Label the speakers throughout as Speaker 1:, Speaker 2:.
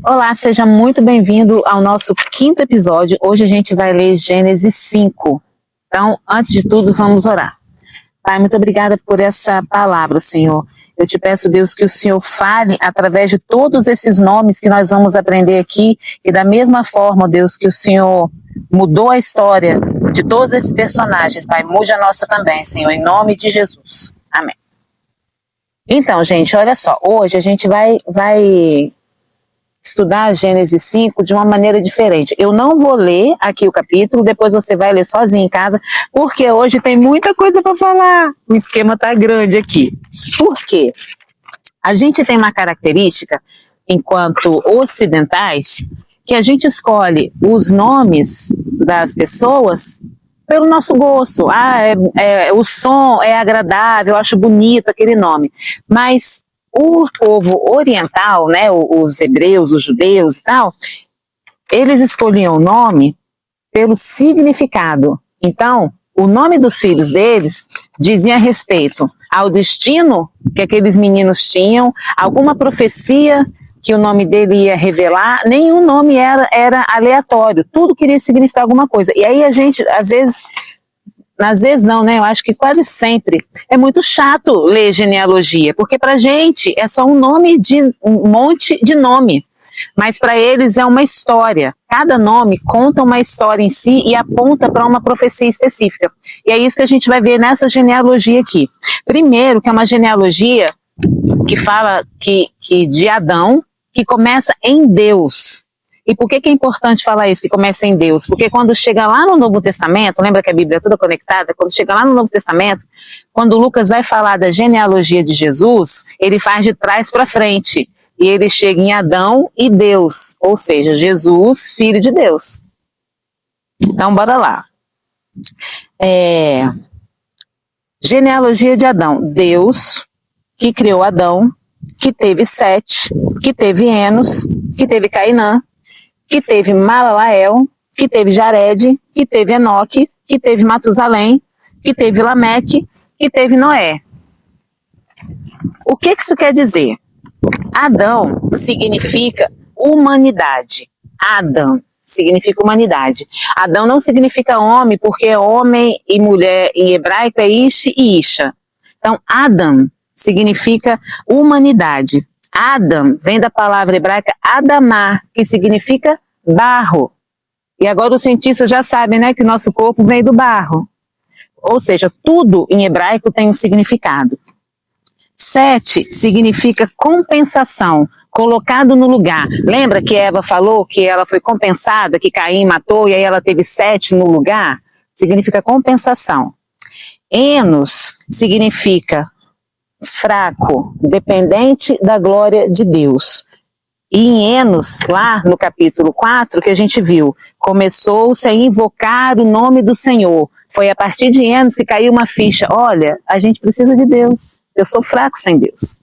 Speaker 1: Olá, seja muito bem-vindo ao nosso quinto episódio. Hoje a gente vai ler Gênesis 5. Então, antes de tudo, vamos orar. Pai, muito obrigada por essa palavra, Senhor. Eu te peço, Deus, que o Senhor fale através de todos esses nomes que nós vamos aprender aqui, e da mesma forma, Deus, que o Senhor mudou a história de todos esses personagens, Pai, mude a nossa também, Senhor, em nome de Jesus. Amém. Então, gente, olha só, hoje a gente vai estudar Gênesis 5 de uma maneira diferente. Eu não vou ler aqui o capítulo, depois você vai ler sozinho em casa, porque hoje tem muita coisa para falar. O esquema tá grande aqui. Por quê? A gente tem uma característica, enquanto ocidentais, que a gente escolhe os nomes das pessoas pelo nosso gosto. O som é agradável, eu acho bonito aquele nome. Mas o povo oriental, né, os hebreus, os judeus e tal, eles escolhiam o nome pelo significado. Então, o nome dos filhos deles dizia respeito ao destino que aqueles meninos tinham, alguma profecia que o nome dele ia revelar. Nenhum nome era aleatório, tudo queria significar alguma coisa. E aí a gente, às vezes não, né? Eu acho que quase sempre é muito chato ler genealogia, porque pra gente é só um monte de nome, mas para eles é uma história. Cada nome conta uma história em si e aponta para uma profecia específica. E é isso que a gente vai ver nessa genealogia aqui. Primeiro, que é uma genealogia que fala que de Adão, que começa em Deus. E por que é importante falar isso, que começa em Deus? Porque quando chega lá no Novo Testamento, lembra que a Bíblia é toda conectada? Quando chega lá no Novo Testamento, quando Lucas vai falar da genealogia de Jesus, ele faz de trás para frente. E ele chega em Adão e Deus, ou seja, Jesus, filho de Deus. Então, bora lá. Genealogia de Adão. Deus, que criou Adão, que teve Sete, que teve Enos, que teve Cainã, que teve Malalael, que teve Jared, que teve Enoque, que teve Matusalém, que teve Lameque, que teve Noé. O que isso quer dizer? Adão significa humanidade. Adam significa humanidade. Adão não significa homem, porque homem e mulher em hebraico é Ish e Isha. Então, Adam significa humanidade. Adam vem da palavra hebraica Adamá, que significa barro. E agora os cientistas já sabem, né, que o nosso corpo vem do barro. Ou seja, tudo em hebraico tem um significado. Sete significa compensação, colocado no lugar. Lembra que Eva falou que ela foi compensada, que Caim matou e aí ela teve Sete no lugar? Significa compensação. Enos significa fraco, dependente da glória de Deus. E em Enos, lá no capítulo 4, que a gente viu, começou-se a invocar o nome do Senhor. Foi a partir de Enos que caiu uma ficha. Olha, a gente precisa de Deus. Eu sou fraco sem Deus.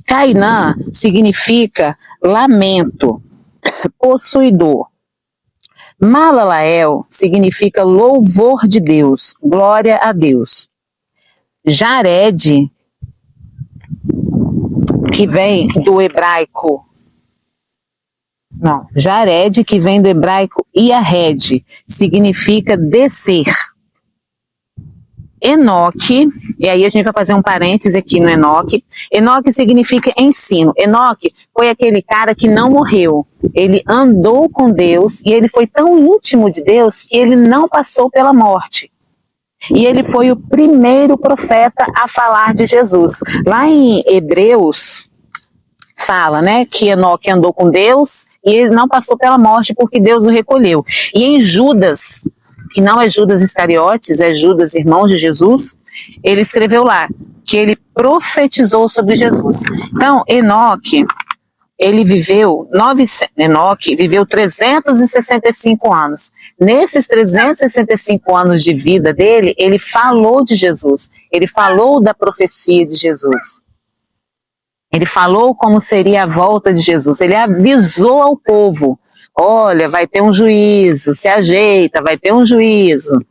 Speaker 1: Cainã significa lamento, possuidor. Malalael significa louvor de Deus, glória a Deus. Jared, que vem do hebraico, Jared, que vem do hebraico Yared, significa descer. Enoque, e aí a gente vai fazer um parêntese aqui no Enoque. Enoque significa ensino. Enoque foi aquele cara que não morreu. Ele andou com Deus e ele foi tão íntimo de Deus que ele não passou pela morte. E ele foi o primeiro profeta a falar de Jesus. Lá em Hebreus, fala, né, que Enoque andou com Deus e ele não passou pela morte porque Deus o recolheu. E em Judas, que não é Judas Iscariotes, é Judas, irmão de Jesus, ele escreveu lá que ele profetizou sobre Jesus. Então, Enoque, Enoque viveu 365 anos. Nesses 365 anos de vida dele, ele falou de Jesus, ele falou da profecia de Jesus. Ele falou como seria a volta de Jesus, ele avisou ao povo, olha, vai ter um juízo, se ajeita, vai ter um juízo.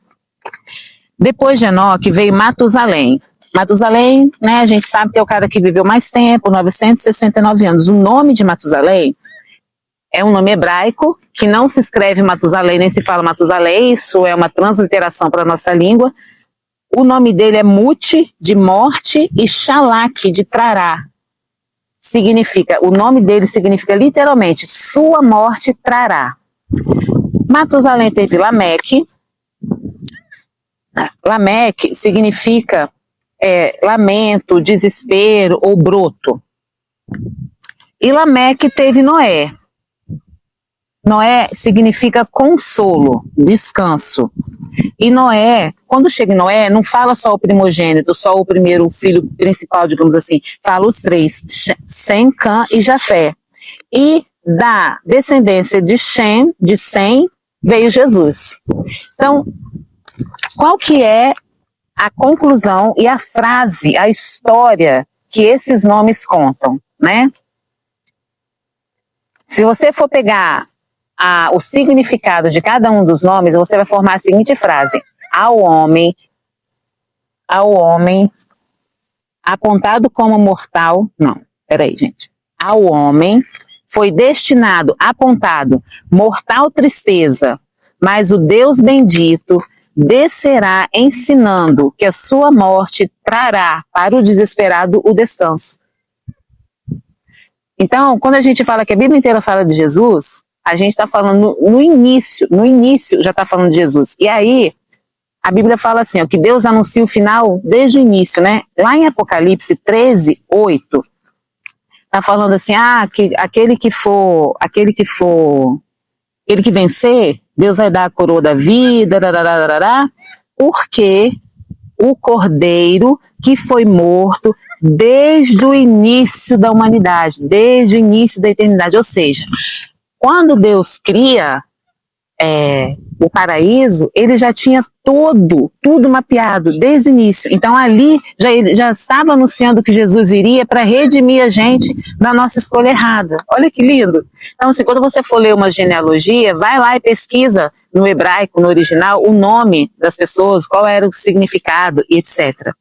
Speaker 1: Depois de Enoque veio Matusalém. Matusalém, né, a gente sabe que é o cara que viveu mais tempo, 969 anos. O nome de Matusalém é um nome hebraico, que não se escreve Matusalém, nem se fala Matusalém, isso é uma transliteração para a nossa língua. O nome dele é Mute, de morte, e Shalak, de trará. O nome dele significa literalmente, sua morte trará. Matusalém teve Lameque. Lameque significa lamento, desespero ou broto. E Lameque teve Noé. Noé significa consolo, descanso. E Noé, quando chega em Noé, não fala só o primogênito, só o primeiro filho principal, digamos assim, fala os três, Sem, Cã e Jafé. E da descendência de Sem, veio Jesus. Então, qual que é a conclusão e a frase, a história que esses nomes contam, né? Se você for pegar o significado de cada um dos nomes, você vai formar a seguinte frase: ao homem apontado como mortal, não, peraí, gente. Ao homem foi destinado, apontado, mortal tristeza, mas o Deus bendito descerá ensinando que a sua morte trará para o desesperado o descanso. Então, quando a gente fala que a Bíblia inteira fala de Jesus, a gente está falando no início já está falando de Jesus. E aí, a Bíblia fala assim, ó, que Deus anuncia o final desde o início, né? Lá em Apocalipse 13, 8, está falando assim, que aquele que vencer, Deus vai dar a coroa da vida, porque o Cordeiro que foi morto desde o início da humanidade, desde o início da eternidade. Ou seja, quando Deus cria o paraíso, ele já tinha tudo mapeado desde o início. Então ali ele já estava anunciando que Jesus iria para redimir a gente da nossa escolha errada. Olha que lindo! Então, assim, quando você for ler uma genealogia, vai lá e pesquisa no hebraico, no original, o nome das pessoas, qual era o significado e etc.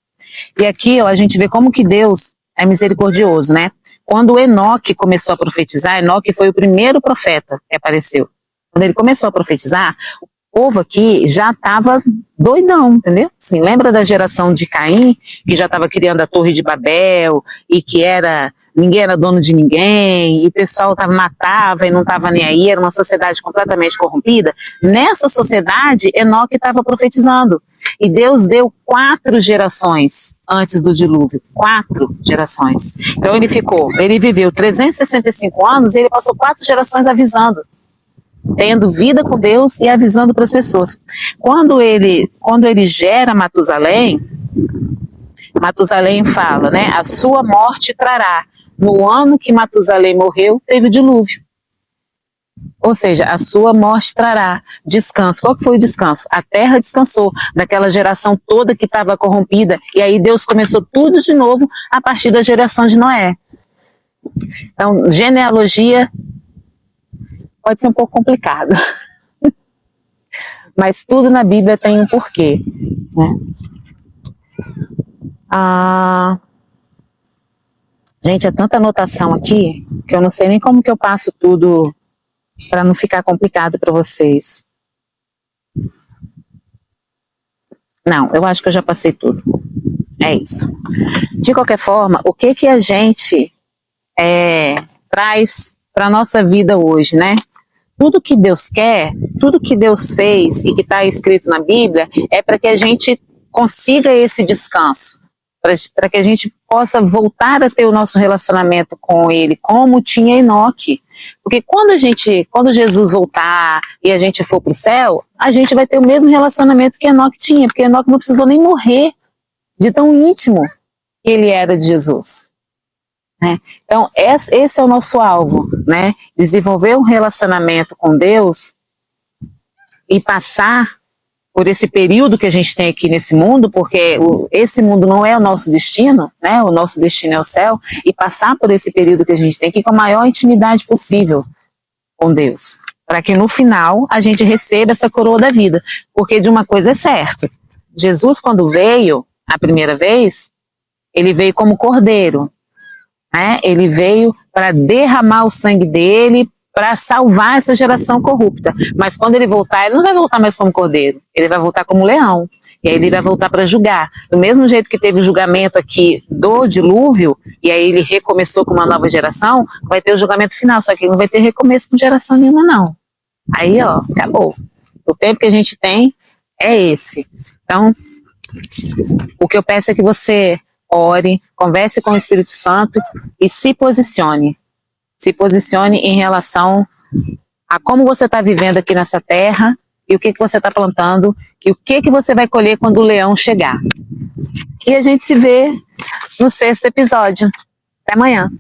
Speaker 1: E aqui a gente vê como que Deus é misericordioso, né? Quando Enoque começou a profetizar, Enoque foi o primeiro profeta que apareceu. Quando ele começou a profetizar, o povo aqui já estava doidão, entendeu? Assim, lembra da geração de Caim, que já estava criando a Torre de Babel, e que ninguém era dono de ninguém, e o pessoal matava e não estava nem aí, era uma sociedade completamente corrompida. Nessa sociedade, Enoque estava profetizando. E Deus deu 4 gerações antes do dilúvio. 4 gerações. Então ele viveu 365 anos e ele passou 4 gerações avisando, tendo vida com Deus e avisando para as pessoas. Quando ele gera Matusalém fala, né, a sua morte trará. No ano que Matusalém morreu, teve o dilúvio. Ou seja, a sua morte trará descanso. Qual que foi o descanso? A terra descansou daquela geração toda que estava corrompida, e aí Deus começou tudo de novo a partir da geração de Noé. Então, genealogia pode ser um pouco complicado, mas tudo na Bíblia tem um porquê, né? Gente, é tanta anotação aqui que eu não sei nem como que eu passo tudo para não ficar complicado para vocês. Não, eu acho que eu já passei tudo. É isso. De qualquer forma, o que a gente traz para a nossa vida hoje, né? Tudo que Deus quer, tudo que Deus fez e que está escrito na Bíblia é para que a gente consiga esse descanso, para que a gente possa voltar a ter o nosso relacionamento com Ele, como tinha Enoque. Porque quando Jesus voltar e a gente for para o céu, a gente vai ter o mesmo relacionamento que Enoque tinha, porque Enoque não precisou nem morrer de tão íntimo que ele era de Jesus. Né? Então, esse é o nosso alvo, né? Desenvolver um relacionamento com Deus e passar por esse período que a gente tem aqui nesse mundo, porque esse mundo não é o nosso destino, né? O nosso destino é o céu, e passar por esse período que a gente tem aqui com a maior intimidade possível com Deus, para que no final a gente receba essa coroa da vida. Porque de uma coisa é certa, Jesus, quando veio a primeira vez, Ele veio como cordeiro, né? Ele veio para derramar o sangue dele, para salvar essa geração corrupta. Mas quando ele voltar, ele não vai voltar mais como cordeiro, ele vai voltar como leão. E aí ele vai voltar para julgar. Do mesmo jeito que teve o julgamento aqui do dilúvio, e aí ele recomeçou com uma nova geração, vai ter o julgamento final, só que ele não vai ter recomeço com geração nenhuma, não. Aí, ó, acabou. O tempo que a gente tem é esse. Então, o que eu peço é que você ore, converse com o Espírito Santo e se posicione. Se posicione em relação a como você está vivendo aqui nessa terra e o que você está plantando e o que você vai colher quando o leão chegar. E a gente se vê no 6º episódio. Até amanhã.